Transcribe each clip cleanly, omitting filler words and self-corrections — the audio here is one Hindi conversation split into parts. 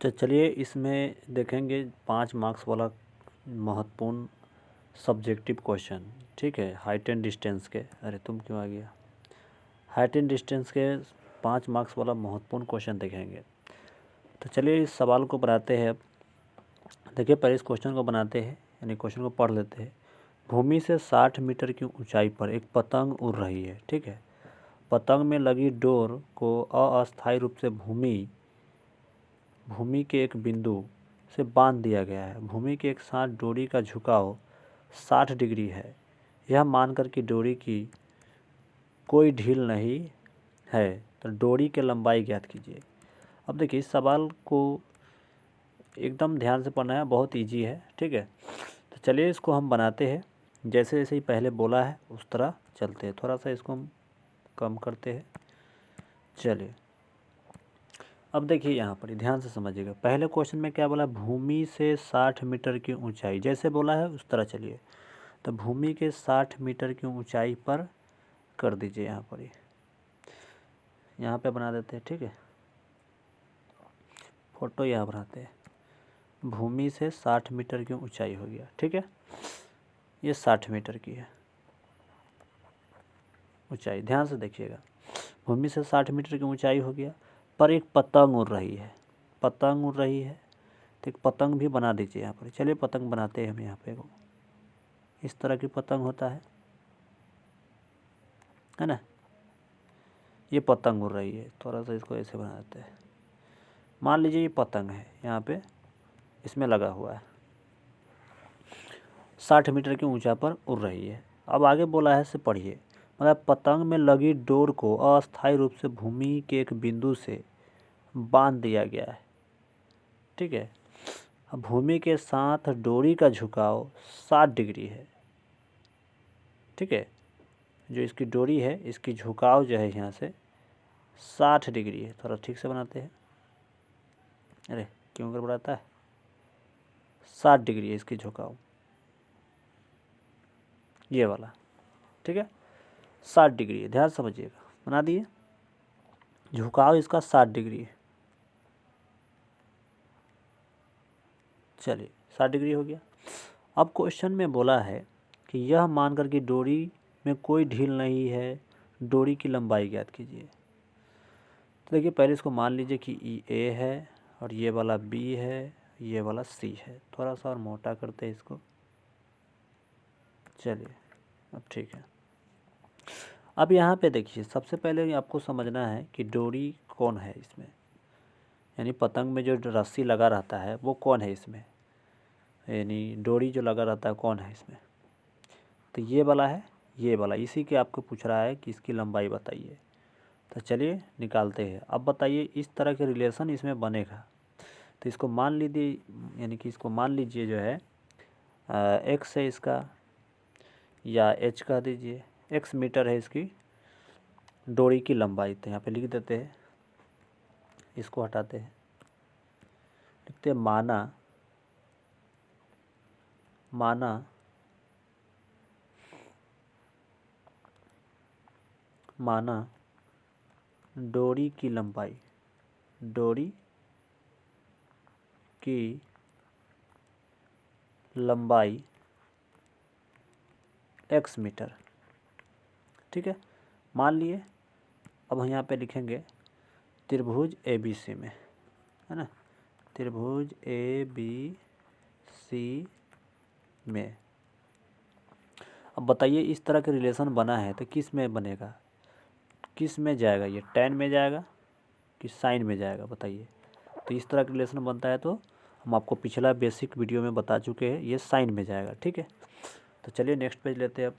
तो चलिए इसमें देखेंगे 5 मार्क्स वाला महत्वपूर्ण सब्जेक्टिव क्वेश्चन। ठीक है, हाइट एंड डिस्टेंस के, अरे तुम क्यों आ गया, हाइट एंड डिस्टेंस के 5 मार्क्स वाला महत्वपूर्ण क्वेश्चन देखेंगे। तो चलिए इस सवाल को बनाते हैं। अब देखिए पहले इस क्वेश्चन को बनाते हैं, यानी क्वेश्चन को पढ़ लेते हैं। भूमि से 60 मीटर की ऊंचाई पर एक पतंग उड़ रही है। ठीक है, पतंग में लगी डोर को अस्थायी रूप से भूमि के एक बिंदु से बांध दिया गया है। भूमि के एक साथ डोरी का झुकाव 60 डिग्री है। यह मानकर कि डोरी की कोई ढील नहीं है, तो डोरी की लंबाई ज्ञात कीजिए। अब देखिए इस सवाल को एकदम ध्यान से पढ़ना है, बहुत इजी है। ठीक है, तो चलिए इसको हम बनाते हैं। जैसे जैसे ही पहले बोला है उस तरह चलते हैं। थोड़ा सा इसको हम कम करते हैं। चलिए अब देखिए यहाँ पर ध्यान से समझिएगा। पहले क्वेश्चन में क्या बोला, भूमि से 60 मीटर की ऊंचाई, जैसे बोला है उस तरह चलिए। तो भूमि के 60 मीटर की ऊंचाई पर कर दीजिए। यहाँ पर यहाँ पे बना देते हैं। ठीक है, फोटो यहाँ बनाते हैं। भूमि से 60 मीटर की ऊंचाई हो गया। ठीक है, ये 60 मीटर की है ऊंचाई। ध्यान से देखिएगा, भूमि से 60 मीटर की ऊंचाई हो गया, पर एक पतंग उड़ रही है। पतंग उड़ रही है, तो एक पतंग भी बना दीजिए यहाँ पर। चलिए पतंग बनाते हैं हम। यहाँ पे इस तरह की पतंग होता है ना। ये पतंग उड़ रही है, थोड़ा सा इसको ऐसे बना देते हैं। मान लीजिए ये पतंग है, यहाँ पे इसमें लगा हुआ है, 60 मीटर की ऊंचाई पर उड़ रही है। अब आगे बोला है, से पढ़िए। मतलब पतंग में लगी डोर को अस्थायी रूप से भूमि के एक बिंदु से बांध दिया गया है। ठीक है, अब भूमि के साथ डोरी का झुकाव 60 डिग्री है। ठीक है, जो इसकी डोरी है इसकी झुकाव जो है यहाँ से 60 डिग्री है। थोड़ा ठीक से बनाते हैं। अरे क्यों कर बढ़ाता है, 60 डिग्री है इसकी झुकाव, ये वाला। ठीक है, 60 डिग्री है, ध्यान समझिएगा। बना दिए, झुकाव इसका 60 डिग्री है। चलिए 60 डिग्री हो गया। अब क्वेश्चन में बोला है कि यह मानकर कि डोरी में कोई ढील नहीं है, डोरी की लंबाई ज्ञात कीजिए। तो देखिए पहले इसको मान लीजिए कि ए है और ये वाला बी है, ये वाला सी है। थोड़ा सा और मोटा करते हैं इसको। चलिए अब ठीक है। अब यहाँ पे देखिए सबसे पहले आपको समझना है कि डोरी कौन है इसमें, यानी पतंग में जो रस्सी लगा रहता है वो कौन है इसमें, यानी डोरी जो लगा रहता है कौन है इसमें। तो ये वाला है, ये वाला, इसी के आपको पूछ रहा है कि इसकी लंबाई बताइए। तो चलिए निकालते हैं। अब बताइए इस तरह के रिलेशन इसमें बनेगा। तो इसको मान लीजिए, यानी कि इसको मान लीजिए जो है एक्स है इसका, या एच कह दीजिए। एक्स मीटर है इसकी डोरी की लंबाई। तो यहाँ पे लिख देते हैं, इसको हटाते हैं, लिखते हैं माना डोरी की लंबाई, डोरी की लंबाई एक्स मीटर। ठीक है, मान लिए। अब हम यहाँ पे लिखेंगे त्रिभुज ए बी सी में, है ना, त्रिभुज ए बी सी में। अब बताइए इस तरह के रिलेशन बना है तो किस में बनेगा, किस में जाएगा, ये tan में जाएगा कि साइन में जाएगा, बताइए। तो इस तरह का रिलेशन बनता है तो हम आपको पिछला बेसिक वीडियो में बता चुके हैं, ये साइन में जाएगा। ठीक है, तो चलिए नेक्स्ट पेज लेते हैं। अब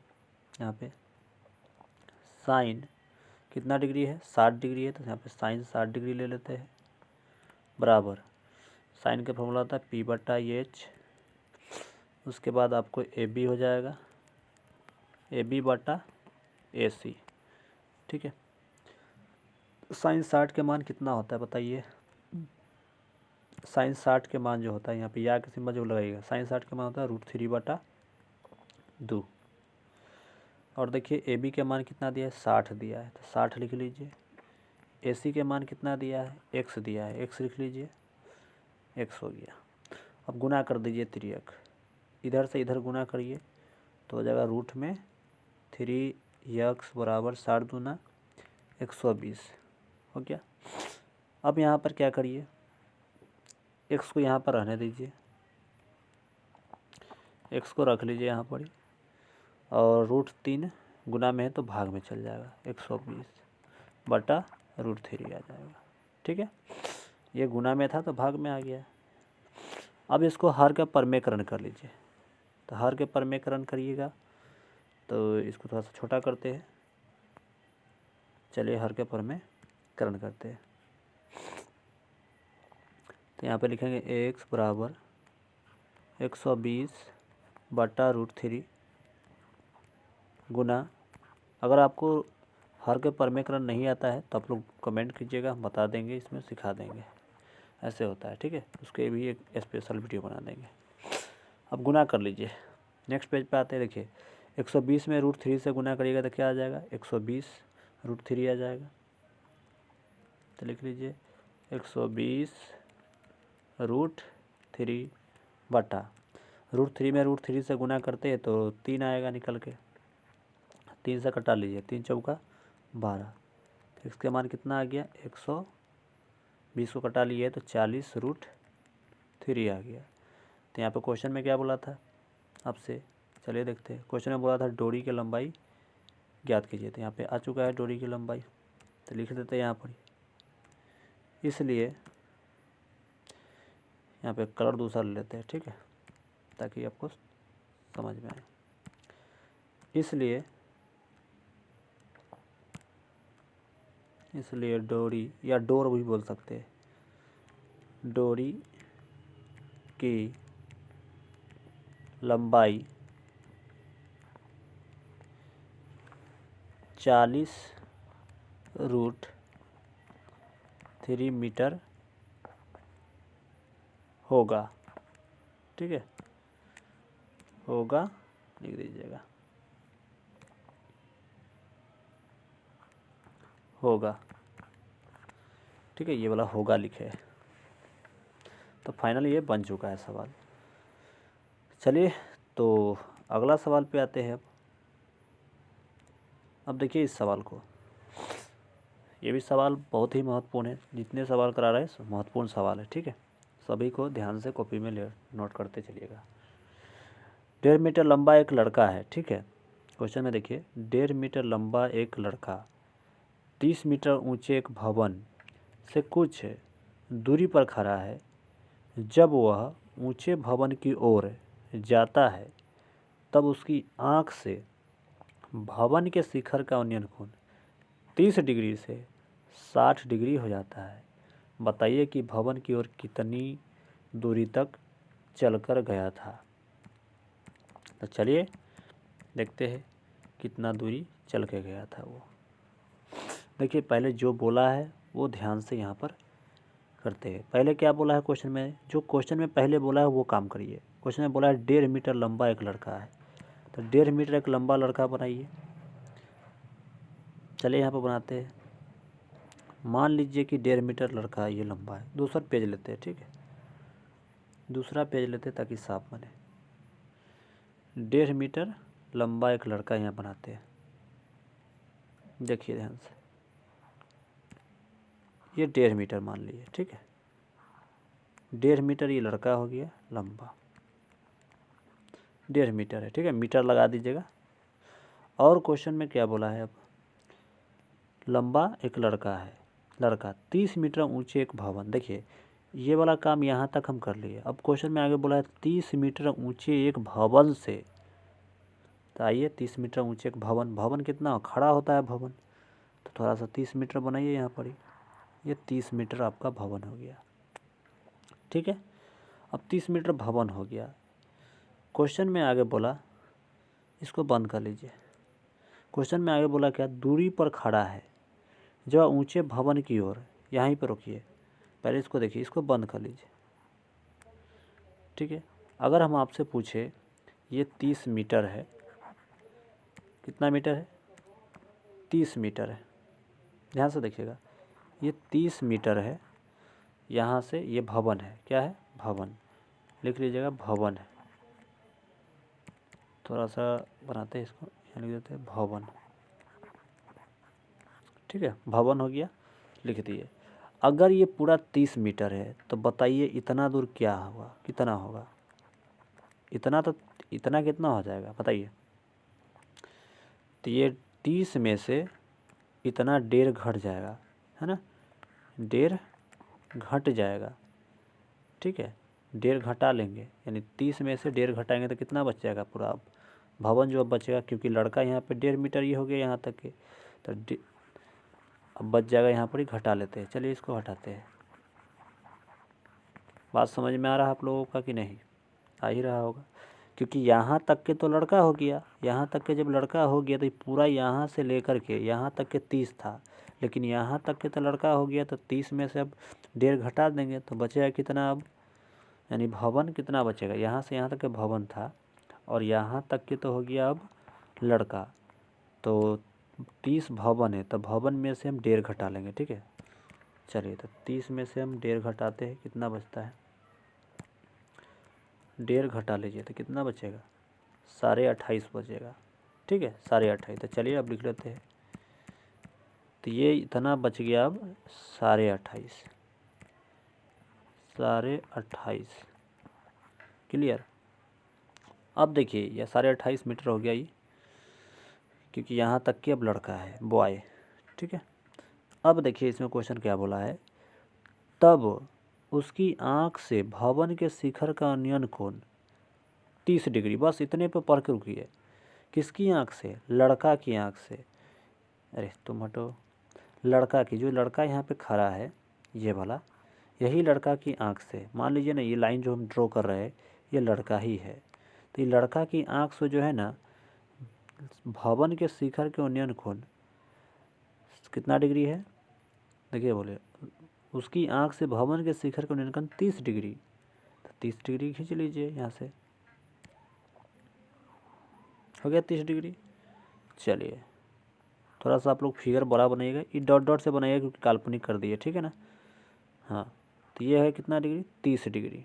यहाँ पे साइन कितना डिग्री है, 60 डिग्री है, तो यहाँ पे साइन 60 डिग्री ले लेते हैं, बराबर साइन का फॉर्मूला होता है P/H। उसके बाद आपको AB हो जाएगा, AB/AC। ठीक है, साइन 60 के मान कितना होता है बताइए। साइन 60 के मान जो होता है, यहाँ पे या के सिंबल जो लगाइएगा, साइन 60 के मान होता है √3/2। और देखिए ए बी के मान कितना दिया है, 60 दिया है, तो 60 लिख लीजिए। ए सी के मान कितना दिया है, x दिया है, x लिख लीजिए। x हो गया। अब गुना कर दीजिए 3x, इधर से इधर गुना करिए तो हो जाएगा रूट में 3x बराबर 60 दूना 120 हो गया। अब यहाँ पर क्या करिए, x को यहाँ पर रहने दीजिए, x को रख लीजिए यहाँ पर ही, और √3 गुना में है तो भाग में चल जाएगा, 120 बटा √3 आ जाएगा। ठीक है, ये गुना में था तो भाग में आ गया। अब इसको हर का परमेकरण कर लीजिए, तो हर के परमेकरण करिएगा तो इसको थोड़ा सा छोटा करते हैं। चलिए हर के परमेकरण करते हैं, तो यहाँ पे लिखेंगे x बराबर 120 बटा √3 गुना, अगर आपको हर के परमेकरण नहीं आता है तो आप लोग कमेंट कीजिएगा, हम बता देंगे, इसमें सिखा देंगे, ऐसे होता है। ठीक है, उसके भी एक स्पेशल वीडियो बना देंगे। अब गुना कर लीजिए, नेक्स्ट पेज पे आते हैं। देखिए 120 में √3 से गुना करिएगा तो क्या आ जाएगा, 120 √3 आ जाएगा। तो लिख लीजिए 120 √3 बटा √3 में √3 से गुना करते हैं तो 3 आएगा निकल के, 3 से कटा लीजिए, 3 चौका 12, तो इसका मान कितना आ गया, 120 को कटा लिए तो 40 √3 आ गया। तो यहाँ पे क्वेश्चन में क्या बोला था आपसे, चलिए देखते हैं। क्वेश्चन में बोला था डोरी की लंबाई ज्ञात कीजिए, तो यहाँ पे आ चुका है डोरी की लंबाई, तो लिख देते हैं यहाँ पर। इसलिए यहाँ पे कलर दूसरा ले लेते हैं, ठीक है, ताकि आपको समझ में आए। इसलिए डोरी या डोर भी बोल सकते हैं, डोरी की लंबाई 40 √3 मीटर होगा। ठीक है, होगा लिख दीजिएगा, होगा। ठीक है, ये वाला होगा लिखे, तो फाइनल ये बन चुका है सवाल। चलिए तो अगला सवाल पे आते हैं। अब देखिए इस सवाल को, ये भी सवाल बहुत ही महत्वपूर्ण है, जितने सवाल करा रहे हैं महत्वपूर्ण सवाल है। ठीक है, सभी को ध्यान से कॉपी में नोट करते चलिएगा। 1.5 मीटर लंबा एक लड़का है। ठीक है, क्वेश्चन में देखिए 1.5 मीटर लंबा एक लड़का 30 मीटर ऊंचे एक भवन से कुछ दूरी पर खड़ा है। जब वह ऊंचे भवन की ओर जाता है तब उसकी आँख से भवन के शिखर का उन्नयन कोण 30 डिग्री से 60 डिग्री हो जाता है। बताइए कि भवन की ओर कितनी दूरी तक चलकर गया था। तो चलिए देखते हैं कितना दूरी चल के गया था वो। देखिए पहले जो बोला है वो ध्यान से यहाँ पर करते हैं। पहले क्या बोला है क्वेश्चन में, जो क्वेश्चन में पहले बोला है वो काम करिए। क्वेश्चन में बोला है 1.5 मीटर लंबा एक लड़का है, तो 1.5 मीटर एक लंबा लड़का बनाइए। चलिए यहाँ पर बनाते हैं। मान लीजिए कि 1.5 मीटर लड़का ये लंबा है। दूसरा पेज लेते हैं, ठीक है, दूसरा पेज लेते हैं ताकि साफ बने। 1.5 मीटर लंबा एक लड़का यहाँ बनाते हैं। देखिए ध्यान से, ये 1.5 मीटर मान लीजिए, ठीक है, 1.5 मीटर ये लड़का हो गया लंबा, 1.5 मीटर है। ठीक है, मीटर लगा दीजिएगा। और क्वेश्चन में क्या बोला है, अब लंबा एक लड़का है, लड़का 30 मीटर ऊंचे एक भवन। देखिए ये वाला काम यहाँ तक हम कर लिए। अब क्वेश्चन में आगे बोला है 30 मीटर ऊंचे एक भवन से, तो आइए 30 मीटर ऊंचे एक भवन, भवन कितना खड़ा होता है भवन, तो थोड़ा सा 30 मीटर बनाइए यहाँ पर ही। ये 30 मीटर आपका भवन हो गया। ठीक है, अब 30 मीटर भवन हो गया। क्वेश्चन में आगे बोला, इसको बंद कर लीजिए। क्वेश्चन में आगे बोला क्या, दूरी पर खड़ा है जो ऊंचे भवन की ओर, यहीं पर रुकिए, पहले इसको देखिए, इसको बंद कर लीजिए। ठीक है, अगर हम आपसे पूछे ये 30 मीटर है, कितना मीटर है, 30 मीटर है, ध्यान से देखिएगा, ये 30 मीटर है, यहाँ से ये भवन है, क्या है भवन, लिख लीजिएगा भवन। थोड़ा सा बनाते हैं इसको, यहाँ लिख देते हैं भवन। ठीक है, भवन हो गया, लिख दिए। अगर ये पूरा 30 मीटर है तो बताइए इतना दूर क्या होगा, कितना होगा? इतना तो इतना कितना हो जाएगा बताइए? तो ये 30 में से इतना 1.5 घट जाएगा, है ना, 1.5 घट जाएगा। ठीक है, 1.5 घटा लेंगे, यानी 30 में से 1.5 घटाएंगे तो कितना बच जाएगा पूरा अब भवन जो अब बचेगा, क्योंकि लड़का यहाँ पे 1.5 मीटर ये हो गया यहाँ तक के, तो अब बच जाएगा यहाँ पर ही, घटा लेते हैं। चलिए इसको हटाते हैं। बात समझ में आ रहा है आप लोगों का कि नहीं? आ ही रहा होगा, क्योंकि यहाँ तक के तो लड़का हो गया, यहाँ तक के जब लड़का हो गया तो पूरा यहाँ से लेकर के यहाँ तक के 30 था, लेकिन यहाँ तक के तो लड़का हो गया, तो 30 में से अब 1.5 घटा देंगे तो बचेगा कितना अब, यानी भवन कितना बचेगा? यहाँ से यहाँ तक के भवन था और यहाँ तक के तो हो गया अब लड़का, तो 30 भवन है, तो भवन में से हम 1.5 घटा लेंगे। ठीक है, चलिए तो 30 में से हम 1.5 घटाते हैं, कितना बचता है? 1.5 घटा लीजिए तो कितना बचेगा? 28.5 बचेगा। ठीक है, 28.5। तो चलिए अब लिख लेते हैं, तो ये इतना बच गया अब 28.5, 28.5। क्लियर? अब देखिए ये 28.5 मीटर हो गया ये, क्योंकि यहाँ तक कि अब लड़का है, बॉय। ठीक है, अब देखिए इसमें क्वेश्चन क्या बोला है, तब उसकी आँख से भवन के शिखर का उन्नयन कोण 30 डिग्री, बस इतने पे पढ़ के रुकिए। किसकी आँख से? लड़का की आँख से। अरे तुम हटो, लड़का की, जो लड़का यहाँ पे खड़ा है ये वाला, यही लड़का की आँख से, मान लीजिए ना ये लाइन जो हम ड्रॉ कर रहे हैं ये लड़का ही है, तो ये लड़का की आँख से जो है ना भवन के शिखर के उन्नयन कोण कितना डिग्री है? देखिए बोले उसकी आँख से भवन के शिखर का उन्नयन कोण 30 डिग्री, तो 30 डिग्री खींच लीजिए यहाँ से, हो गया 30 डिग्री। चलिए थोड़ा सा आप लोग फिगर बड़ा बनाइएगा, ये डॉट डॉट से बनाइएगा क्योंकि काल्पनिक कर दिए। ठीक है ना? हाँ, तो ये है कितना डिग्री? 30 degree,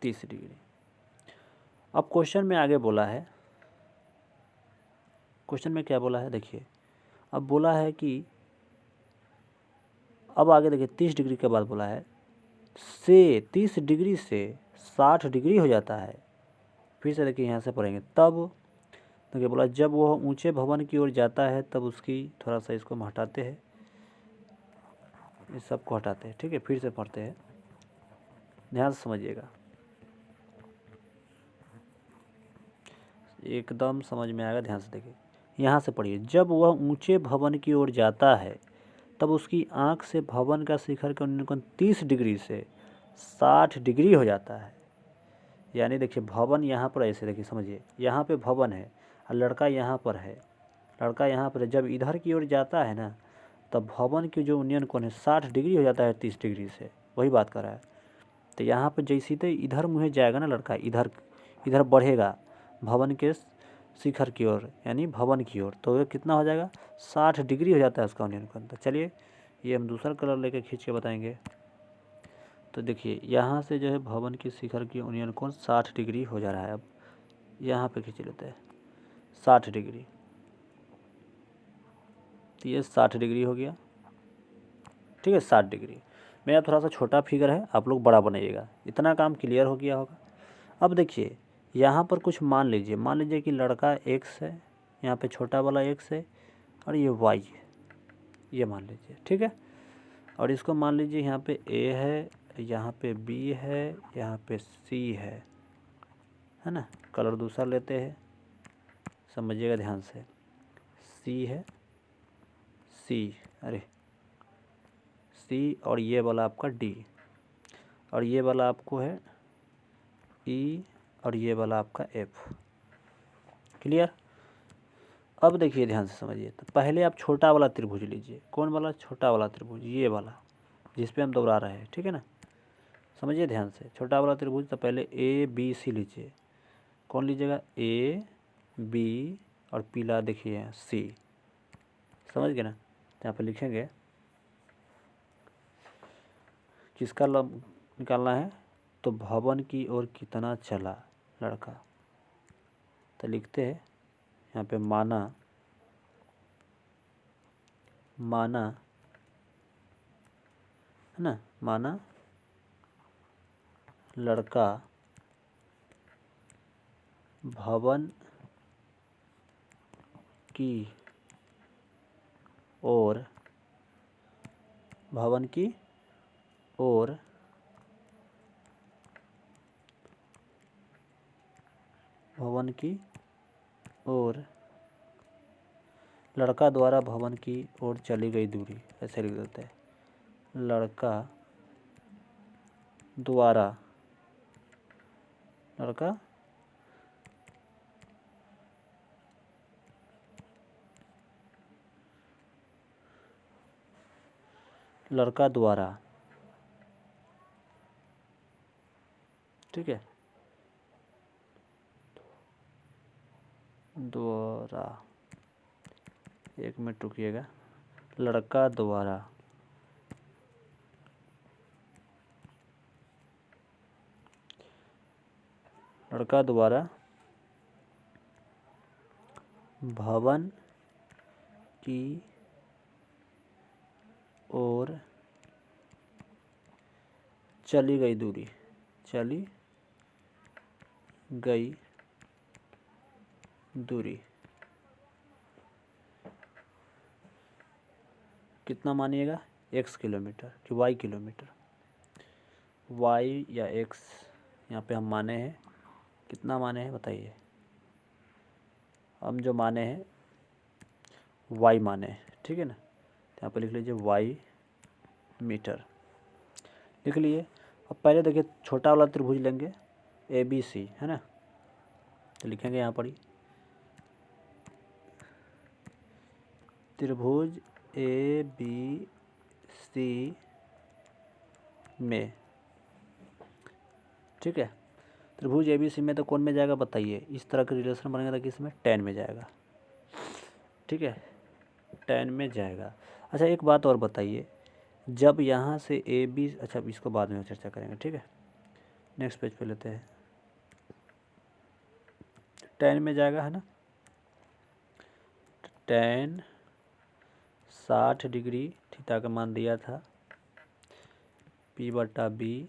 30 degree. अब क्वेश्चन में आगे बोला है, क्वेश्चन में क्या बोला है देखिए, अब बोला है कि अब आगे देखिए 30 डिग्री के बाद बोला है से 30 डिग्री से 60 डिग्री हो जाता है। फिर से देखिए यहाँ से पढ़ेंगे, तब देखिए बोला जब वह ऊंचे भवन की ओर जाता है तब उसकी, थोड़ा सा इसको हम हटाते हैं, इस सब को हटाते हैं। ठीक है, फिर से पढ़ते हैं, ध्यान से समझिएगा, एकदम समझ में आएगा, ध्यान से देखिए। यहाँ से पढ़िए, जब वह ऊंचे भवन की ओर जाता है तब उसकी आँख से भवन का शिखर का उन्नयन कोण 30 डिग्री से 60 डिग्री हो जाता है। यानी देखिए भवन यहाँ पर ऐसे, देखिए समझिए, यहाँ पे भवन है और लड़का यहाँ पर है, लड़का यहाँ पर है, जब इधर की ओर जाता है ना तब भवन की जो उन्नयन कोण है 60 डिग्री हो जाता है 30 डिग्री से, वही बात कर रहा है। तो यहाँ पर जैसे तो इधर मुँह जाएगा ना लड़का, इधर इधर बढ़ेगा भवन के शिखर की ओर, यानी भवन की ओर, तो ये कितना हो जाएगा? 60 डिग्री हो जाता है उसका उन्नयन कोण। तो चलिए ये हम दूसरा कलर लेकर खींच के बताएंगे। तो देखिए यहाँ से जो है भवन की शिखर की उन्नयन कोण 60 डिग्री हो जा रहा है। अब यहाँ पे खींच लेते हैं 60 डिग्री, तो ये 60 डिग्री हो गया। ठीक है, 60 डिग्री। मेरा थोड़ा सा छोटा फिगर है, आप लोग बड़ा बनाइएगा, इतना काम क्लियर हो गया होगा। अब देखिए यहाँ पर कुछ मान लीजिए कि लड़का x है, यहाँ पे छोटा वाला x है और ये y है, ये मान लीजिए। ठीक है, और इसको मान लीजिए यहाँ पे a है, यहाँ पे b है, यहाँ पे c है ना। कलर दूसरा लेते हैं, समझिएगा ध्यान से, c है, c, अरे c, और ये वाला आपका d, और ये वाला आपको है e, और ये वाला आपका f। क्लियर? अब देखिए ध्यान से समझिए, तो पहले आप छोटा वाला त्रिभुज लीजिए। कौन वाला? छोटा वाला त्रिभुज, ये वाला जिस पे हम दोहरा रहे हैं। ठीक है ना, समझिए ध्यान से, छोटा वाला त्रिभुज, तो पहले ए बी सी लीजिए। कौन लीजिएगा? ए बी और पीला देखिए सी, समझ गए ना? यहाँ पे लिखेंगे किसका निकालना है, तो भवन की ओर कितना चला लड़का। तो लिखते हैं यहाँ पे माना है ना, माना लड़का भवन की ओर लड़का द्वारा भवन की ओर चली गई दूरी, ऐसे लिख देते हैं। लड़का द्वारा ठीक है, द्वारा, एक मिनट रुकिएगा, लड़का द्वारा भवन की ओर चली गई दूरी कितना मानिएगा, x किलोमीटर कि y किलोमीटर, y या x यहाँ पे हम माने हैं, कितना माने हैं बताइए। हम जो माने हैं y माने हैं, ठीक है ना। तो यहाँ पे लिख लीजिए y मीटर, लिख लिए। अब पहले देखिए छोटा वाला त्रिभुज लेंगे ABC, है ना। तो लिखेंगे यहाँ पर ही त्रिभुज ABC में, ठीक है। त्रिभुज ABC में तो कौन में जाएगा बताइए, इस तरह का रिलेशन बनेगा तो किस में, tan में जाएगा, ठीक है, tan में जाएगा। अच्छा एक बात और बताइए, जब यहाँ से AB, अच्छा इसको बाद में चर्चा करेंगे, ठीक है। नेक्स्ट पेज पे लेते हैं, tan में जाएगा, है ना। tan 60 डिग्री थीटा का मान दिया था, P/B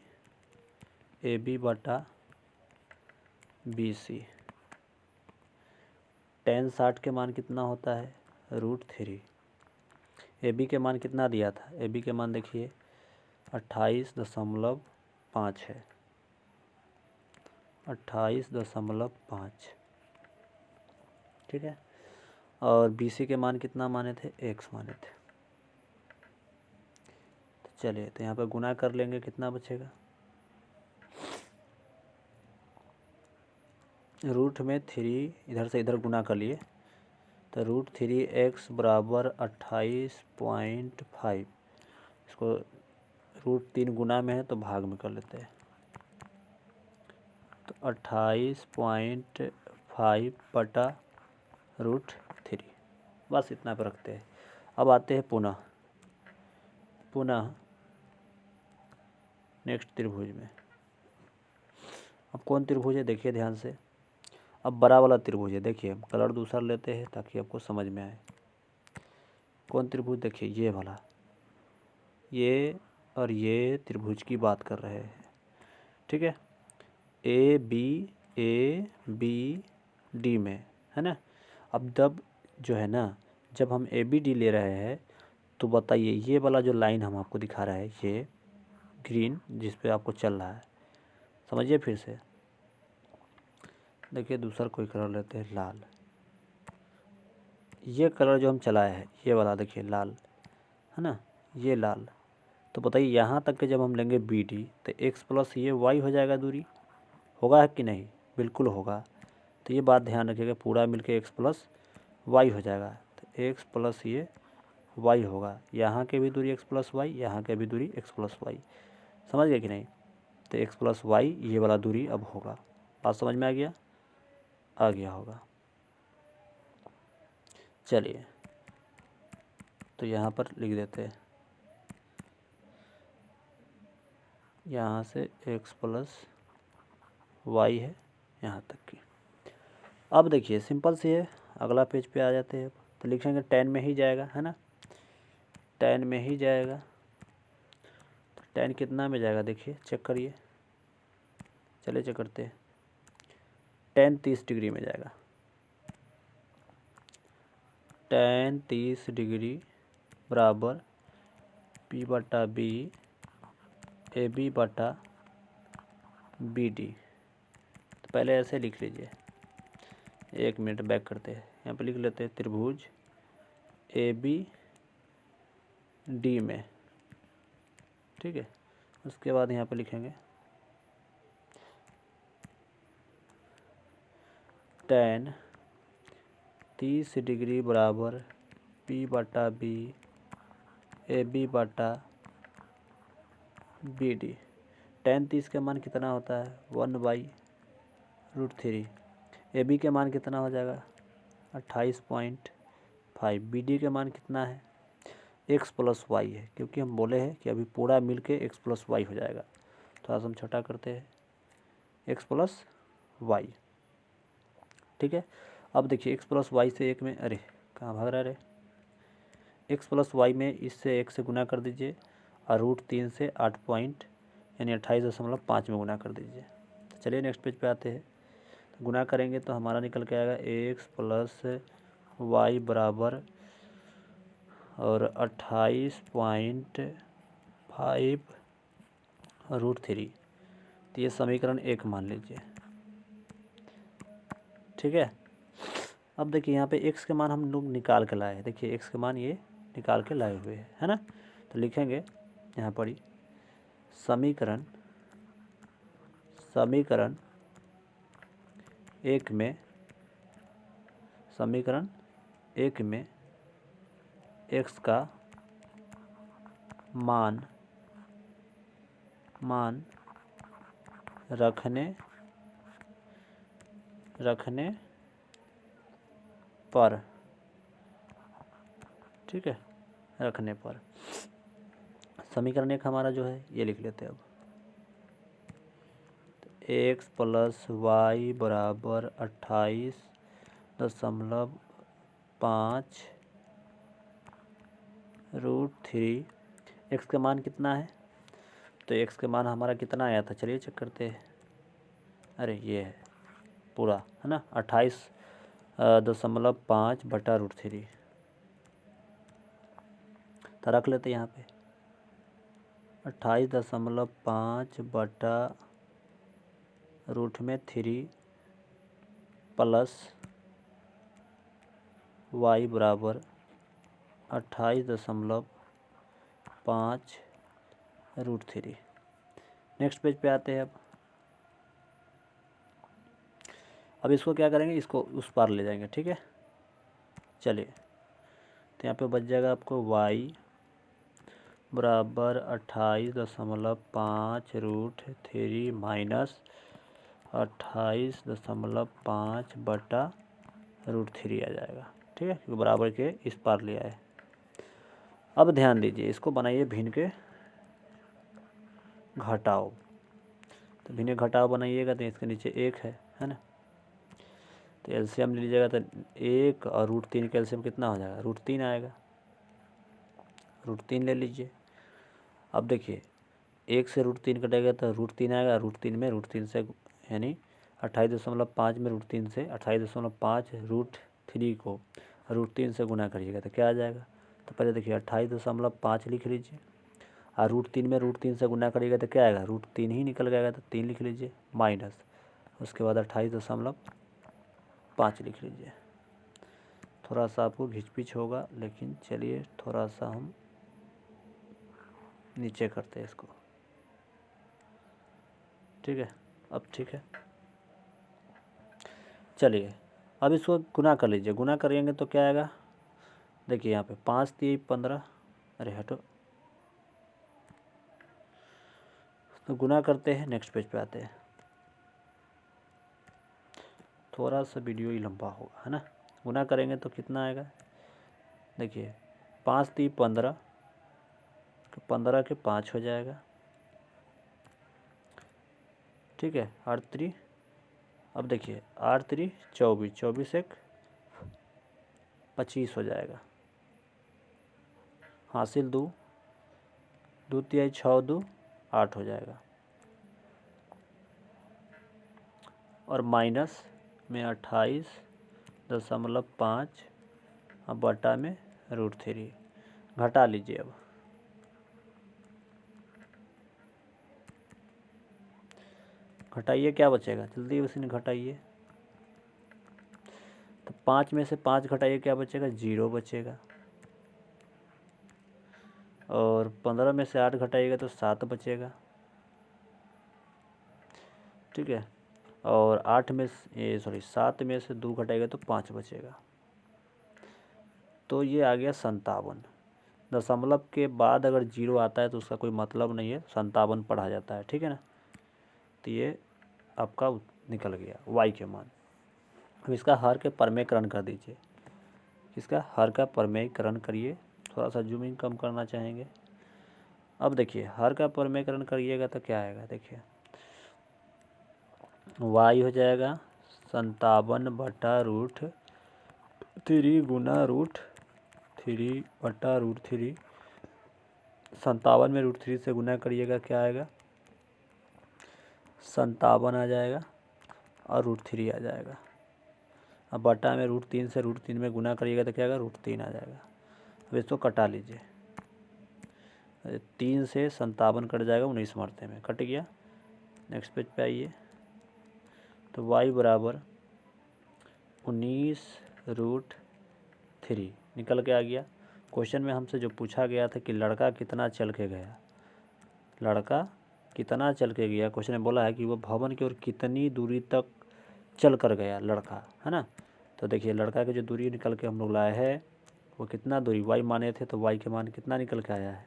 AB/BC। tan 60 के मान कितना होता है, √3। AB के मान कितना दिया था, AB के मान देखिए 28.5 है, 28.5, ठीक है। और BC के मान कितना माने थे, x माने थे। तो चलिए तो यहाँ पर गुना कर लेंगे, कितना बचेगा, रूट में 3 इधर से इधर गुना कर लिए, तो √3x बराबर 28.5, इसको √3 गुना में है तो भाग में कर लेते हैं, तो 28.5 बटा √3, बस इतना पर रखते हैं। अब आते हैं पुनः नेक्स्ट त्रिभुज में। अब कौन त्रिभुज है देखिए ध्यान से, अब बड़ा वाला त्रिभुज है, देखिए कलर दूसरा लेते हैं ताकि आपको समझ में आए। कौन त्रिभुज, देखिए ये वाला, ये और ये त्रिभुज की बात कर रहे हैं, ठीक है। ABD में, है ना। अब जो है ना, जब हम ABD ले रहे हैं तो बताइए ये वाला जो लाइन हम आपको दिखा रहा है, ये ग्रीन जिस पे आपको चल रहा है, समझिए फिर से। देखिए दूसरा कोई कलर लेते हैं, लाल। ये कलर जो हम चलाए हैं ये वाला देखिए लाल, है ना, ये लाल। तो बताइए यहाँ तक के जब हम लेंगे BD तो x प्लस ये y हो जाएगा दूरी, होगा कि नहीं, बिल्कुल होगा। तो ये बात ध्यान रखिएगा, पूरा मिलके x प्लस y हो जाएगा, तो x प्लस ये y होगा। यहाँ के भी दूरी x प्लस वाई, यहाँ के भी दूरी x प्लस वाई, समझ गए कि नहीं। तो x प्लस वाई ये वाला दूरी अब होगा, बात समझ में आ गया होगा। चलिए तो यहाँ पर लिख देते हैं यहाँ से x प्लस वाई है यहाँ तक की। अब देखिए सिंपल सी है, अगला पेज पे आ जाते हैं। तो लिखेंगे 10 में ही जाएगा, है ना, 10 में ही जाएगा। तो 10 कितना में जाएगा देखिए, चेक करिए, चलिए चेक करते हैं। 10 30 डिग्री में जाएगा। 10 30 डिग्री बराबर P बटा बी ए बी बटा बी डी। तो पहले ऐसे लिख लीजिए, 1 मिनट बैक करते हैं, यहाँ पे लिख लेते हैं त्रिभुज ए बी डी में, ठीक है। उसके बाद यहाँ पे लिखेंगे 10 30 डिग्री बराबर P बटा बी ए बी बटा बी डी। 10 30 का मान कितना होता है 1/√3। ए बी के मान कितना हो जाएगा 28.5। बी डी के मान कितना है x प्लस वाई है, क्योंकि हम बोले हैं कि अभी पूरा मिल के x प्लस वाई हो जाएगा। थोड़ा सा हम छोटा करते हैं, x प्लस वाई, ठीक है। अब देखिए x प्लस वाई से 1 में, अरे कहाँ भाग रहा है रे, x प्लस वाई में इससे 1 से गुना कर दीजिए और √3 से 8 पॉइंट यानी 28.5 में गुना कर दीजिए। तो चलिए नेक्स्ट पेज पे आते हैं। तो गुना करेंगे तो हमारा निकल के आएगा x प्लस वाई बराबर और 28.5√3। तो ये समीकरण 1 मान लीजिए, ठीक है। अब देखिए यहाँ पे x के मान हम लोग निकाल के लाए हैं, देखिए x के मान ये निकाल के लाए हुए हैं, है ना। तो लिखेंगे यहाँ पर ही समीकरण 1 में x का मान रखने पर, ठीक है, रखने पर समीकरण 1 हमारा जो है ये लिख लेते हैं। अब x प्लस वाई बराबर 28.5√3। x का मान कितना है, तो x का मान हमारा कितना आया था, चलिए चेक करते हैं। अरे ये है पूरा, है ना, 28.5/√3। तो रख लेते हैं यहाँ पे 28.5/√3 प्लस वाई बराबर 28.5√3। नेक्स्ट पेज पे आते हैं। अब इसको क्या करेंगे, इसको उस पार ले जाएंगे, ठीक है। चलिए तो यहाँ पे बच जाएगा आपको y बराबर 28.5√3 माइनस 28.5/√3 आ जाएगा, ठीक है, क्योंकि बराबर के इस पार ले आए। अब ध्यान दीजिए, इसको बनाइए भिन्न के घटाव। तो भिन्न घटाव बनाइएगा तो इसके नीचे 1 है ना। तो एलसीएम ले लीजिएगा तो 1 और √3 का एलसीएम कितना हो जाएगा, √3 आएगा, √3 ले लीजिए। अब देखिए 1 से √3 कटेगा तो √3 आएगा, √3 में √3 से यानी 28.5 में √3 से 28.5√3 को √3 से गुना करिएगा तो क्या आ जाएगा। तो पहले देखिए 28.5 लिख लीजिए और √3 में √3 से गुना करिएगा तो क्या आएगा, √3 ही निकल गएगा तो 3 लिख लीजिए माइनस, उसके बाद 28.5 लिख लीजिए। थोड़ा सा आपको घिचपिच होगा, लेकिन चलिए थोड़ा सा हम नीचे करते हैं इसको, ठीक है। अब ठीक है, चलिए अब इसको गुना कर लीजिए। गुना करेंगे तो क्या आएगा, देखिए यहाँ पे 5 3 15, अरे हटो, तो गुना करते हैं। नेक्स्ट पेज पे आते हैं, थोड़ा सा वीडियो ही लंबा होगा, है ना। गुना करेंगे तो कितना आएगा, देखिए 5 3 15, तो 15 के 5 हो जाएगा ठीक है, 8×3, अब देखिए 8×3 24, 24×1 25 हो जाएगा। हासिल 2, 2×3 6, 2 8 हो जाएगा। और माइनस में 28.5 अब बटा में √3 घटा लीजिए। अब घटाइए, क्या बचेगा, जल्दी उसी ने घटाइए। तो 5 में से 5 घटाइए, क्या बचेगा, 0 बचेगा। और 15 में से 8 घटाइएगा तो 7 बचेगा, ठीक है। और 7 में से 2 घटाएगा तो 5 बचेगा। तो ये आ गया 57। दशमलव के बाद अगर 0 आता है तो उसका कोई मतलब नहीं है, 57 पढ़ा जाता है, ठीक है ना। तो ये आपका निकल गया y के मान। अब इसका हर के परमेयकरण कर दीजिए। इसका हर का परमेयकरण करिए। थोड़ा सा जूमिंग कम करना चाहेंगे। अब देखिए हर का परमेयकरण करिएगा तो क्या आएगा, देखिए y हो जाएगा 57/√3 गुना √3 बटा √3। 57 में √3 से गुना करिएगा, क्या आएगा, 57 आ जाएगा और √3 आ जाएगा। अब बटा में √3 से √3 में गुना करिएगा तो क्या आएगा, √3 आ जाएगा। अब इसको कटा लीजिए। 3 से 57 कट जाएगा, 19 मरते में कट गया। नेक्स्ट पेज पे आइए। तो y बराबर 19√3 निकल के आ गया। क्वेश्चन में हमसे जो पूछा गया था कि लड़का कितना चल के गया, लड़का कितना चल के गया, क्वेश्चन में बोला है कि वो भवन की ओर कितनी दूरी तक चल कर गया लड़का, है ना। तो देखिए लड़का की जो दूरी निकल के हम लोग लाए हैं वो कितना दूरी y माने थे, तो y के मान कितना निकल के आया है,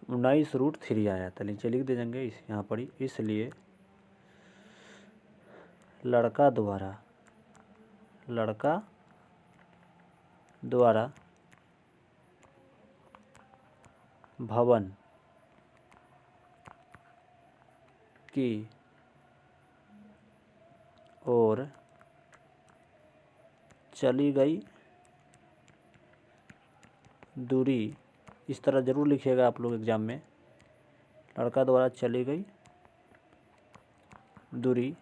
19√3 आया था। नीचे लिख दे देंगे इस यहाँ पर ही। इसलिए लड़का द्वारा भवन की ओर चली गई दूरी, इस तरह ज़रूर लिखिएगा आप लोग एग्ज़ाम में। लड़का द्वारा चली गई दूरी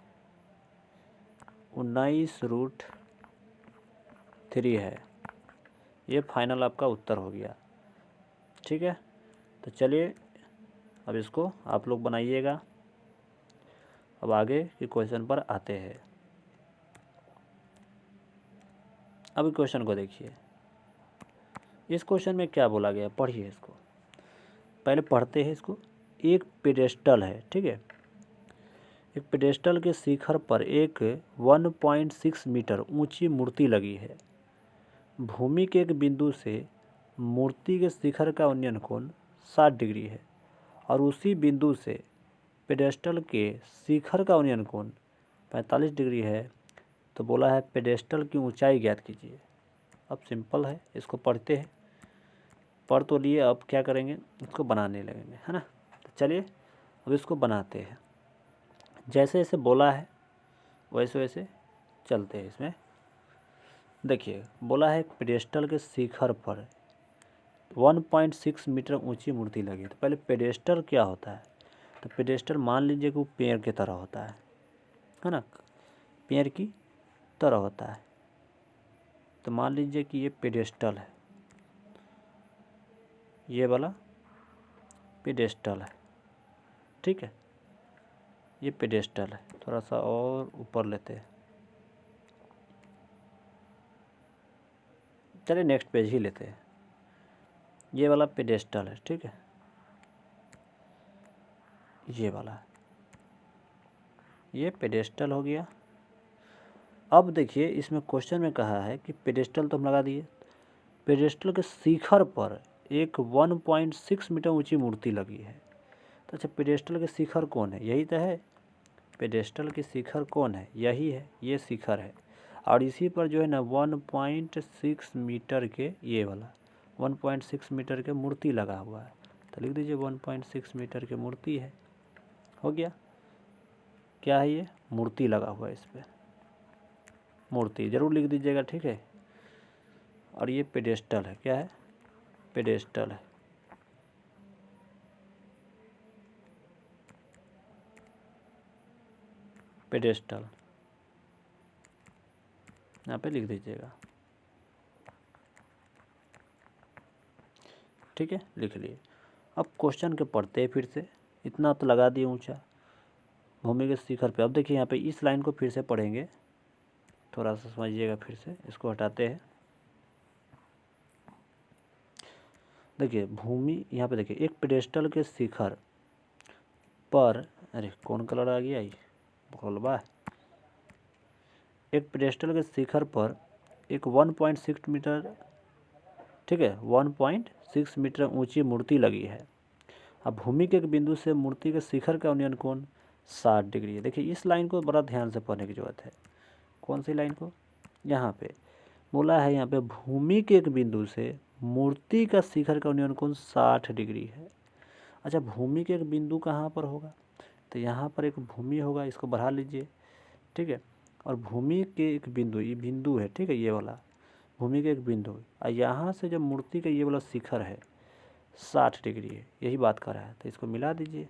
19√3 है। ये फाइनल आपका उत्तर हो गया, ठीक है। तो चलिए अब इसको आप लोग बनाइएगा। अब आगे के क्वेश्चन पर आते हैं। अब क्वेश्चन को देखिए। इस क्वेश्चन में क्या बोला गया, पढ़िए इसको, पहले पढ़ते हैं इसको। एक पेडेस्टल है, ठीक है। एक पेडेस्टल के शिखर पर एक 1.6 मीटर ऊंची मूर्ति लगी है। भूमि के एक बिंदु से मूर्ति के शिखर का उन्नयन कोण 60 डिग्री है और उसी बिंदु से पेडेस्टल के शिखर का उन्नयन कोण 45 डिग्री है। तो बोला है पेडेस्टल की ऊंचाई ज्ञात कीजिए। अब सिंपल है, इसको पढ़ते हैं। पढ़ तो लिए, अब क्या करेंगे, इसको बनाने लगेंगे, है ना। तो चलिए अब इसको बनाते हैं। जैसे जैसे बोला है वैसे वैसे चलते हैं इसमें। देखिए बोला है पेडेस्टल के शिखर पर 1.6 मीटर ऊंची मूर्ति लगी। तो पहले पेडेस्टल क्या होता है, तो पेडेस्टल मान लीजिए कि वो पेड़ की तरह होता है ना, पेड़ की तरह होता है। तो मान लीजिए कि ये पेडेस्टल है, ये वाला पेडेस्टल है, ठीक है। ये पेडेस्टल है, थोड़ा सा और ऊपर लेते हैं। चलिए नेक्स्ट पेज ही लेते हैं। ये वाला पेडेस्टल है, ठीक है, ये वाला है, ये पेडेस्टल हो गया। अब देखिए इसमें क्वेश्चन में कहा है कि पेडेस्टल तो हम लगा दिए, पेडेस्टल के शिखर पर एक 1.6 मीटर ऊंची मूर्ति लगी है। तो अच्छा पेडेस्टल के शिखर कौन है, यही तो है। पेडेस्टल के शिखर कौन है, यही है, ये शिखर है। और इसी पर जो है ना 1.6 मीटर के, ये वाला 1.6 मीटर के मूर्ति लगा हुआ है। तो लिख दीजिए 1.6 मीटर की मूर्ति है, हो गया। क्या है ये, मूर्ति लगा हुआ है इस पर, मूर्ति ज़रूर लिख दीजिएगा, ठीक है। और ये पेडेस्टल है, क्या है, पेडेस्टल है। पेडेस्टल यहाँ पे लिख दीजिएगा, ठीक है, लिख लिए। अब क्वेश्चन के पढ़ते हैं फिर से, इतना तो लगा दिए ऊंचा भूमि के शिखर पे। अब देखिए यहाँ पे इस लाइन को फिर से पढ़ेंगे, थोड़ा सा समझिएगा फिर से, इसको हटाते हैं। देखिए भूमि, यहाँ पे देखिए एक पेडेस्टल के शिखर पर, अरे कौन कलर आ गया ये बोलबा, एक पेडेस्टल के शिखर पर एक 1.6 मीटर, ठीक है, 1.6 मीटर ऊंची मूर्ति लगी है। अब भूमि के एक बिंदु से मूर्ति के शिखर का उन्नयन कोण 60 डिग्री है। देखिए इस लाइन को बड़ा ध्यान से पढ़ने की जरूरत है। कौन सी लाइन को, यहाँ पे बोला है, यहाँ पे भूमि के एक बिंदु से मूर्ति का शिखर का उन्नयन कोण 60 डिग्री है। अच्छा भूमि के एक बिंदु कहाँ पर होगा, तो यहाँ पर एक भूमि होगा, इसको बढ़ा लीजिए, ठीक है। और भूमि के एक बिंदु, ये बिंदु है, ठीक है, ये वाला भूमि के एक बिंदु, और यहाँ से जब मूर्ति का ये वाला शिखर है 60 डिग्री है, यही बात कर रहा है। तो इसको मिला दीजिए,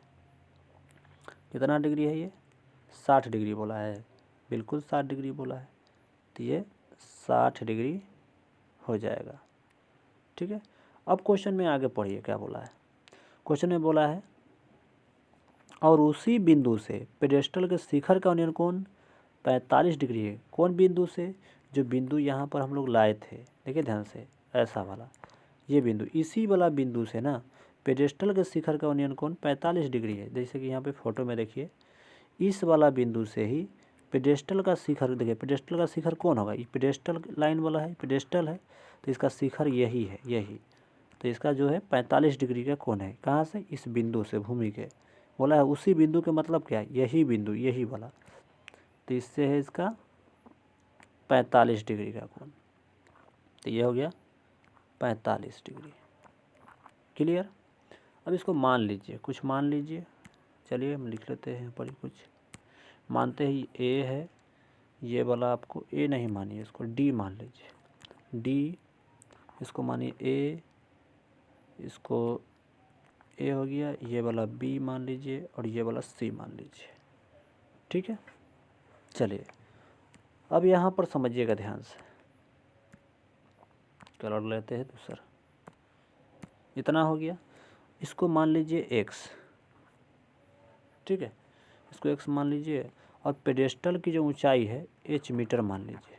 कितना डिग्री है ये, 60 डिग्री बोला है, बिल्कुल 60 डिग्री बोला है, तो ये 60 डिग्री हो जाएगा, ठीक है। अब क्वेश्चन में आगे पढ़िए क्या बोला है। क्वेश्चन में बोला है और उसी बिंदु से पेडेस्टल के शिखर का उन्नयन कोण 45 डिग्री है। कौन बिंदु से, जो बिंदु यहाँ पर हम लोग लाए थे, देखिए ध्यान से, ऐसा वाला ये बिंदु, इसी वाला बिंदु से ना पेडेस्टल के शिखर का उन्नयन कोण 45 डिग्री है। जैसे कि यहाँ पे फोटो में देखिए, इस वाला बिंदु से ही पेडेस्टल का शिखर, देखिए पेडेस्टल का शिखर कौन होगा, ये पेडेस्टल लाइन वाला है, पेडेस्टल है, तो इसका शिखर यही है, यही, तो इसका जो है 45 डिग्री का कोण है। कहाँ से, इस बिंदु से, भूमि के, बोला है उसी बिंदु के मतलब क्या है, यही बिंदु, यही वाला, तो इससे है इसका 45 डिग्री का कोण, तो ये हो गया 45 डिग्री। क्लियर। अब इसको मान लीजिए, कुछ मान लीजिए, चलिए हम लिख लेते हैं यहाँ पर कुछ, मानते ही ए है, ये वाला आपको ए नहीं मानिए, इसको डी मान लीजिए, डी, इसको मानिए ए, इसको ए हो गया, ये वाला बी मान लीजिए, और ये वाला सी मान लीजिए, ठीक है। चलिए अब यहाँ पर समझिएगा ध्यान से, कलर लेते हैं दूसरा, इतना हो गया, इसको मान लीजिए एक्स, ठीक है, इसको एक्स मान लीजिए, और पेडेस्टल की जो ऊंचाई है एच मीटर मान लीजिए।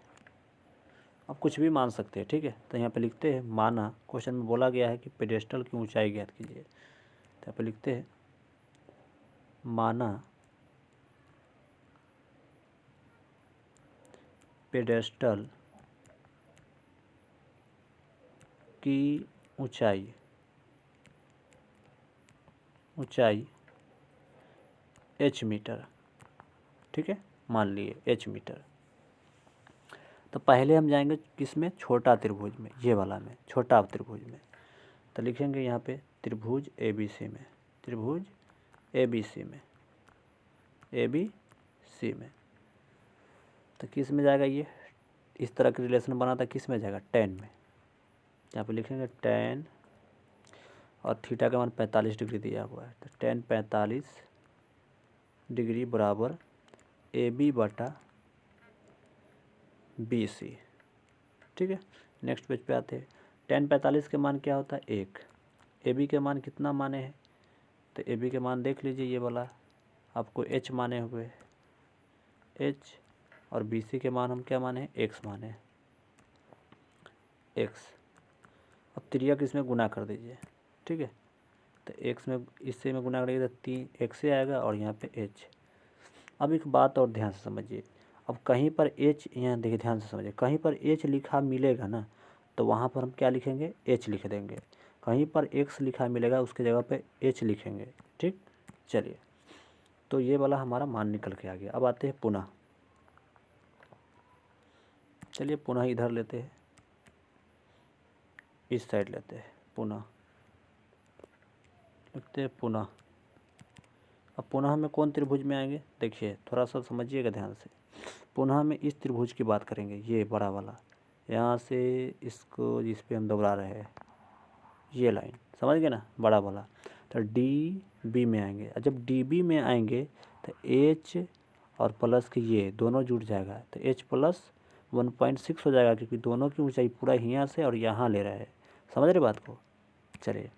अब कुछ भी मान सकते हैं, ठीक है, तो यहाँ पे लिखते हैं माना, क्वेश्चन में बोला गया है कि पेडेस्टल की ऊंचाई ज्ञात कीजिए, तो यहाँ पे लिखते हैं माना पेडेस्टल की ऊंचाई एच मीटर, ठीक है, मान लिए एच मीटर। तो पहले हम जाएंगे किस में, छोटा त्रिभुज में, ये वाला में, छोटा त्रिभुज में, तो लिखेंगे यहाँ पे त्रिभुज ए बी सी में, त्रिभुज ए बी सी में, ए बी सी में, तो किस में जाएगा ये, इस तरह का रिलेशन बना था, किस में जाएगा, टेन में। यहाँ पे लिखेंगे टेन, और थीटा का मान 45 डिग्री दिया हुआ है, तो टेन 45 डिग्री बराबर ए बी बटा बी सी, ठीक है। नेक्स्ट पेज पे आते हैं, टेन 45 के मान क्या होता है, एक, ए बी के मान कितना माने हैं, तो ए बी के मान देख लीजिए, ये वाला आपको एच माने हुए, एच, और बी सी के मान हम क्या माने हैं, एक्स माने हैं, एक्स। अब त्रियक इसमें गुना कर दीजिए, ठीक है, तो एक्स में इससे में गुना करेंगे तो 3 एक्स से आएगा, और यहाँ पे एच। अब एक बात और ध्यान से समझिए, अब कहीं पर एच, यहाँ देखिए ध्यान से समझिए, कहीं पर एच लिखा मिलेगा ना, तो वहाँ पर हम क्या लिखेंगे, एच लिख देंगे, कहीं पर एक्स लिखा मिलेगा उसके जगह पे एच लिखेंगे, ठीक। चलिए, तो ये वाला हमारा मान निकल के आ गया। अब आते हैं पुनः, चलिए पुनः इधर लेते हैं, इस साइड लेते हैं, पुनः लिखते हैं पुनः, अब पुनः में कौन त्रिभुज में आएंगे, देखिए थोड़ा सा समझिएगा ध्यान से। पुनः में इस त्रिभुज की बात करेंगे, ये बड़ा वाला, यहाँ से इसको जिस पे हम दोहरा रहे हैं ये लाइन, समझ गए ना, बड़ा वाला। तो डी बी में आएंगे, और जब डी बी में आएंगे तो एच और प्लस के ये दोनों जुड़ जाएगा, तो एच प्लस 1.6 हो जाएगा, क्योंकि दोनों की ऊंचाई पूरा यहाँ से और यहाँ ले रहा है। समझ रहे बात को। चलिए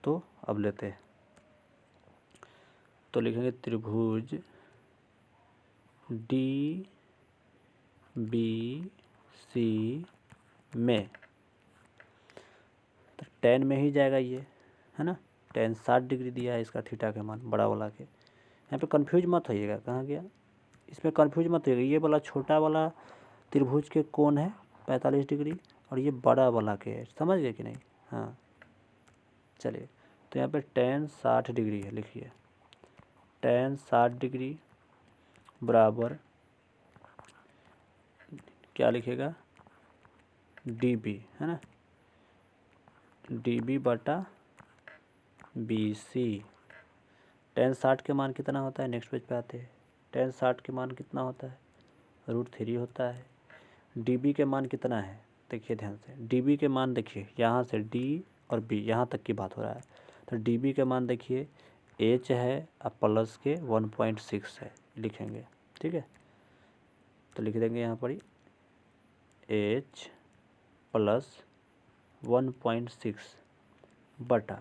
तो अब लेते हैं, तो लिखेंगे त्रिभुज डी बी सी में, तो tan में ही जाएगा ये, है ना। tan 60 डिग्री दिया है इसका थीटा के मान बड़ा वाला के। यहाँ पे कंफ्यूज मत होइएगा, कहाँ गया, इसमें कंफ्यूज मत होइएगा। ये वाला छोटा वाला त्रिभुज के कोण है 45 डिग्री, और ये बड़ा वाला के है, समझ गए कि नहीं। हाँ चलिए, तो यहाँ पे tan 60 डिग्री है, लिखिए tan 60 डिग्री बराबर क्या लिखेगा, डी बी, है ना, डी बी बटा बी सी। tan 60 के मान कितना होता है, नेक्स्ट पेज पे आते हैं। tan 60 के मान कितना होता है, √3 होता है। dB के मान कितना है, देखिए ध्यान से, dB के मान देखिए, यहाँ से D और B यहाँ तक की बात हो रहा है, तो dB के मान देखिए H है और प्लस के 1.6 है, लिखेंगे, ठीक है। तो लिख देंगे यहाँ पर H प्लस 1.6 बटा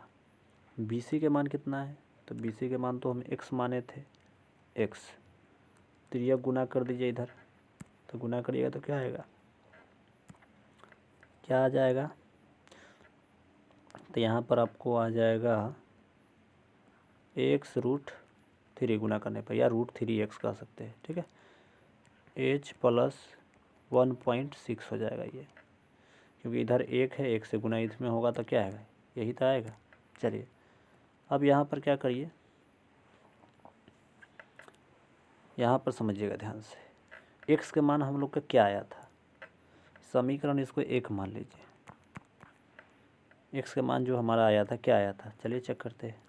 BC के मान कितना है, तो BC के मान तो हम x माने थे, x, तो यह गुना कर दीजिए इधर, तो गुना करिएगा तो क्या आएगा, क्या आ जाएगा, तो यहाँ पर आपको आ जाएगा x√3 गुना करने पर, या √3x कह सकते हैं, ठीक है। h प्लस 1.6 हो जाएगा ये, क्योंकि इधर 1 है, 1 से गुना इसमें होगा तो क्या आएगा, यही तो आएगा। चलिए अब यहाँ पर क्या करिए, यहाँ पर समझिएगा ध्यान से, x के मान हम लोग का क्या आया था, समीकरण इसको 1 मान लीजिए, x के मान जो हमारा आया था क्या आया था, चलिए चेक करते हैं।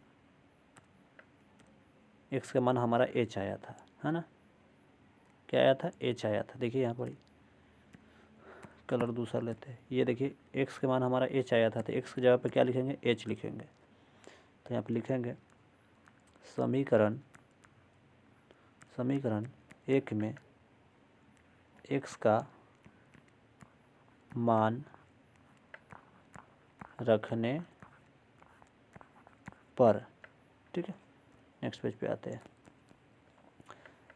x के मान हमारा h आया था, है ना, क्या आया था, h आया था। देखिए यहाँ पर कलर दूसरा लेते हैं, ये देखिए x के मान हमारा h आया था, तो x की जगह पर क्या लिखेंगे, h लिखेंगे। तो यहाँ पर लिखेंगे समीकरण 1 में x का मान रखने पर, ठीक है। नेक्स्ट पेज पे आते हैं,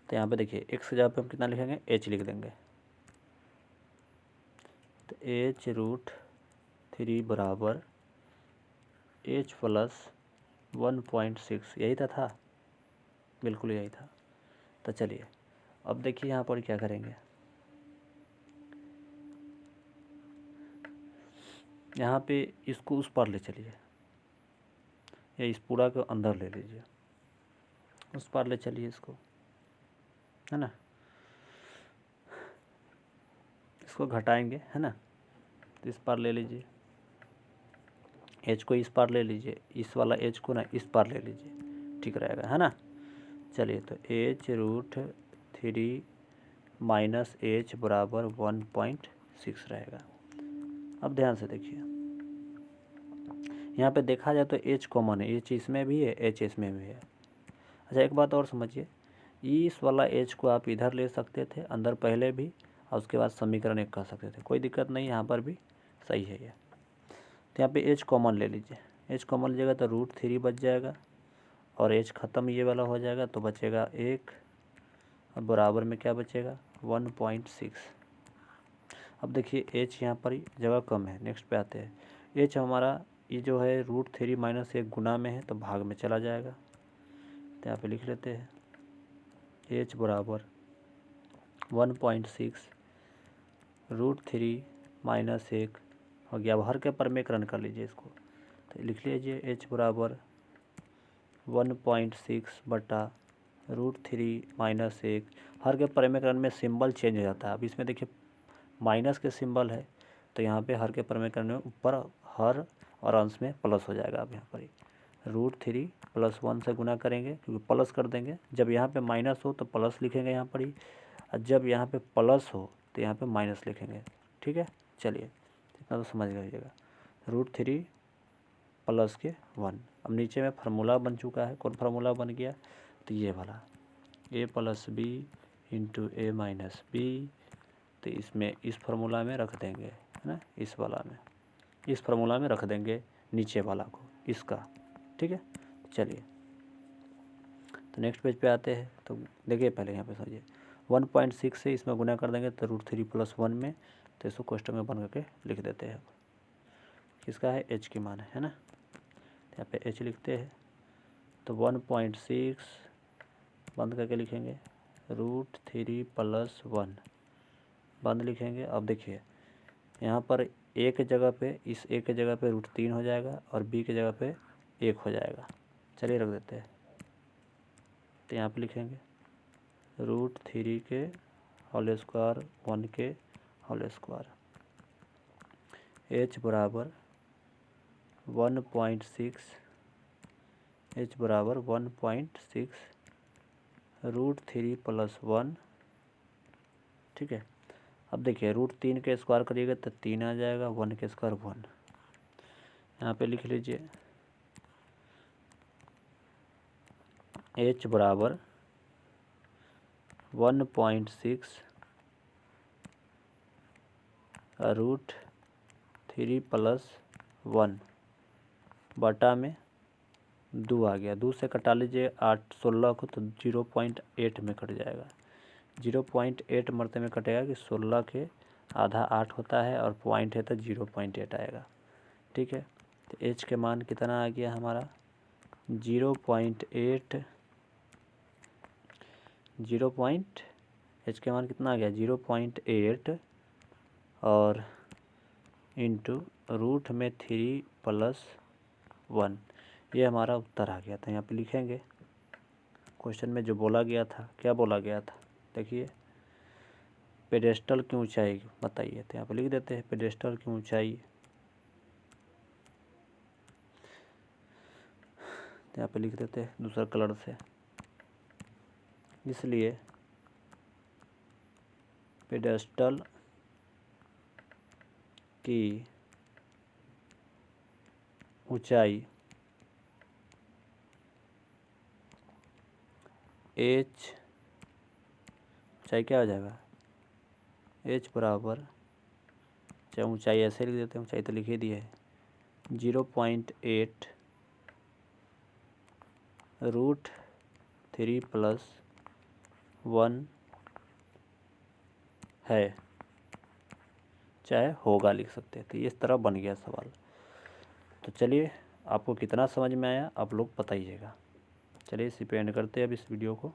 तो यहाँ पे देखिए x की जगह पे हम कितना लिखेंगे, h लिख देंगे, तो h√3 बराबर h प्लस 1.6, यही था, बिल्कुल यही था। तो चलिए अब देखिए यहाँ पर क्या करेंगे, यहाँ पे इसको उस पार ले चलिए, या इस पूरा को अंदर ले लीजिए, उस पार ले चलिए इसको, है ना, इसको घटाएंगे, है ना, तो इस पार ले लीजिए, h को इस पार ले लीजिए, इस वाला h को ना इस पार ले लीजिए, ठीक रहेगा, है ना। चलिए तो h√3 माइनस h बराबर 1.6 रहेगा। अब ध्यान से देखिए, यहाँ पे देखा जाए तो h कॉमन है, h इसमें भी है, h इसमें भी है। अच्छा एक बात और समझिए, इस वाला h को आप इधर ले सकते थे अंदर पहले भी, और उसके बाद समीकरण 1 कह सकते थे, कोई दिक्कत नहीं, यहाँ पर भी सही है ये। तो यहाँ पे h कॉमन ले लीजिए, h कॉमन लीजिएगा तो √3 बच जाएगा, और h ख़त्म ये वाला हो जाएगा, तो बचेगा 1, और बराबर में क्या बचेगा, 1.6। अब देखिए h यहाँ पर जगह कम है, नेक्स्ट पे आते हैं। h हमारा ये जो है √3 माइनस 1 गुना में है, तो भाग में चला जाएगा, तो यहाँ पे लिख लेते हैं h बराबर 1.6 √3 माइनस 1 हो गया। अब हर के परमेकरण कर लीजिए इसको, तो लिख लीजिए h बराबर 1.6 बटा √3 माइनस 1, हर के परमेकरण में सिंबल चेंज हो जाता है। अब इसमें देखिए माइनस के सिंबल है, तो यहाँ पे हर के परमेकरण में ऊपर हर और अंश में प्लस हो जाएगा। अब यहाँ पर √3 + 1 से गुना करेंगे क्योंकि प्लस कर देंगे। जब यहाँ पे माइनस हो तो प्लस लिखेंगे यहाँ पर ही, और जब यहाँ पे प्लस हो तो यहाँ पे माइनस लिखेंगे। ठीक है, चलिए इतना तो समझ लीजिएगा। √3 + के 1। अब नीचे में फार्मूला बन चुका है। कौन फार्मूला बन गया? तो ये वाला a + b × a - b। तो इसमें इस फार्मूला में रख देंगे, है ना, इस वाला में, इस फार्मूला में रख देंगे नीचे वाला को, इसका। ठीक है, चलिए तो नेक्स्ट पेज पे आते हैं। तो देखिए पहले यहाँ पे समझिए 1.6 से इसमें गुना कर देंगे तो √3 + 1 में, तो इसको क्वेश्चन में बन करके लिख देते हैं। किसका है? h की मान है ना, यहाँ पे h लिखते हैं। तो 1.6 बंद करके लिखेंगे, √3 + 1 बंद लिखेंगे। अब देखिए यहाँ पर a के जगह पे, इस a के जगह पे √3 हो जाएगा और b के जगह पे 1 हो जाएगा। चलिए रख देते हैं। तो यहाँ पे लिखेंगे √3 के होल स्क्वायर 1 के होल स्क्वायर, h बराबर 1.6, h बराबर 1.6 √3 + 1। ठीक है, अब देखिए √3 के स्क्वायर करिएगा तो 3 आ जाएगा, 1 के स्क्वायर 1। यहाँ पे लिख लीजिए h बराबर 1.6 √3 + 1 बटा में 2 आ गया। 2 से कटा लीजिए 8 16 को, तो 0.8 में कट जाएगा। 0.8 मरते में कटेगा कि 16 के आधा 8 होता है और पॉइंट है तो 0.8 आएगा। ठीक है, तो h के मान कितना आ गया हमारा? 0.8। h के मान कितना आ गया? 0.8 और इंटू रूट में 3 + 1, ये हमारा उत्तर आ गया था। यहाँ पे लिखेंगे क्वेश्चन में जो बोला गया था, क्या बोला गया था? देखिए पेडेस्टल की ऊंचाई बताइए, तो यहाँ पे लिख देते हैं पेडेस्टल की ऊंचाई। तो यहाँ पे लिख देते हैं दूसरा कलर से, इसलिए पेडेस्टल की ऊंचाई h, ऊंचाई क्या हो जाएगा? h बराबर, चाहे ऊंचाई ऐसे लिख देते हैं, ऊंचाई तो लिख ही दिए है, 0.8 √3 + 1 है, चाहे होगा लिख सकते हैं। तो इस तरह बन गया सवाल। तो चलिए आपको कितना समझ में आया आप लोग बताइएगा। चलिए इसी पे एंड करते हैं अब इस वीडियो को।